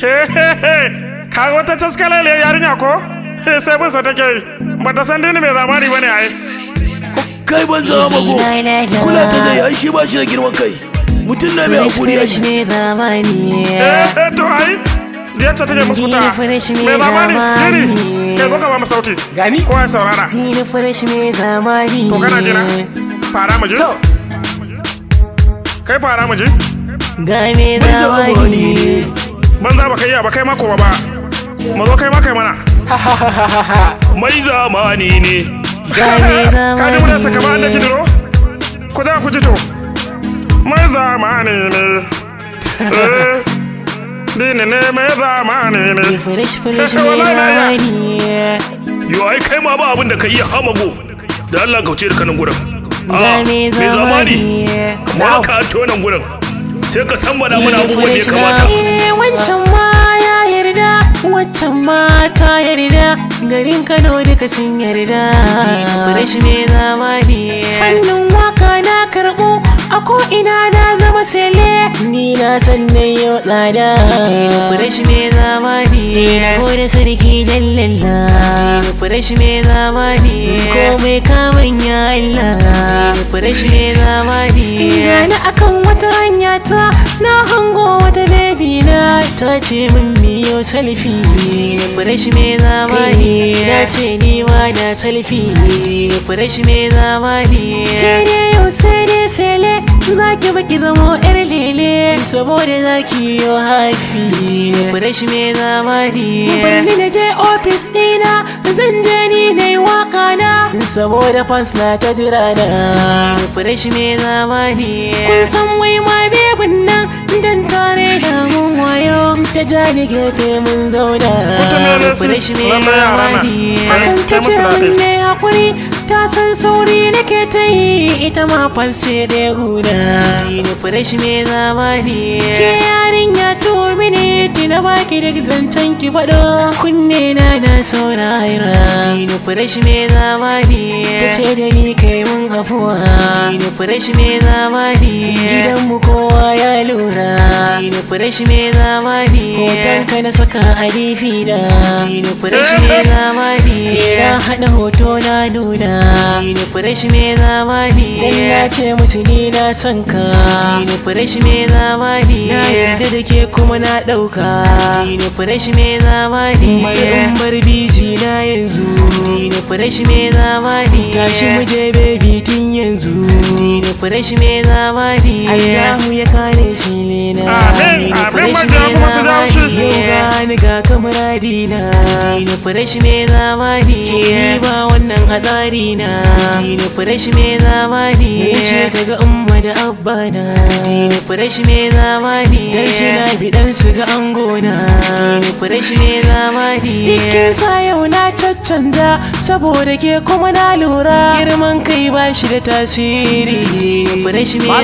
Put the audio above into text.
Kaga wata taskalale yarinya ko? Sai bin sa take ba ta san dini mai zamani bane ai. Kai ban zama mago. Kula ta zai ai shi ba shi da girman kai. Mutum na mai hakuri ai. To ai Diyarta take musu ta mai zamani gini kai zo ka ba mu sauti Gani? ko ai saurara to kana jina fara mu ji kai fara mu ji Ban zama wani ne. banza ba kai ya ba kai mako ba mu zo kai ma kai mana mai zamani ne ka ji mun saka ba da kidiro ku da ku ji to mai zamani ne dini ne mai zamani ne yo ai kai ma ba abin da ka iya hamago da Allah gauce da kanan gurin mai zamani ma ka to nan gurin sai ka san bada mana abubuwan da ya kamata wancan ma ya yarda wancan ma ta yarda garin Kano duka sun yarda fresh mai zamani fannin waka na karɓo a ko ina na zama sele ni na san na yau tsada fresh mai zamani gode sarki dallalla fresh mai zamani komai kaman ya Allah fresh mai zamani gani akan wata hanya ta na hango wata baby na ta ce min miyo selfie fresh mai zamani na ce ni ma na selfie fresh mai zamani ke ne yau sai dai sele zaki baki zamo yar lele saboda zaki yo haifi fresh mai zamani bari na je office dina zan je ni na yi waka na saboda fans na ta jira na fresh mai zamani kun san wai ma bebin nan dan tare da mun wayo ta ja ni gefe mun zauna fresh mai zamani akan ta ce mun ne hakuri ta san sauri nake ta yi ita ma fans ce da guda ni fresh mai zamani ke yarinya to mini tina baki da zancen ki faɗo kunne na saurara ni fresh mai zamani ta ce da ni kai mun afuwa ni fresh mai zamani gidan mu kowa ya lura ni fresh mai zamani hoton ka na saka a difi da ni fresh mai zamani na haɗa hoto na nuna ni fresh mai zamani dan na ce musu ni na son ka ni fresh mai zamani na yarda da ke kuma na ɗauka ni fresh mai zamani bayan bar biji na yanzu ni fresh mai zamani tashi mu je baby tun yanzu ni fresh mai zamani Allahu ya kare shi ne na ni fresh mai zamani yau ni ga kamaradi na ni fresh mai zamani ni ba wannan hadari na ni fresh mai zamani ce kaga umma da abba na ni fresh mai zamani dan suna bidan su ga angona ni fresh mai zamani kin sa yau na caccanja saboda ke kuma na lura girman kai ba shi da tasiri fresh mai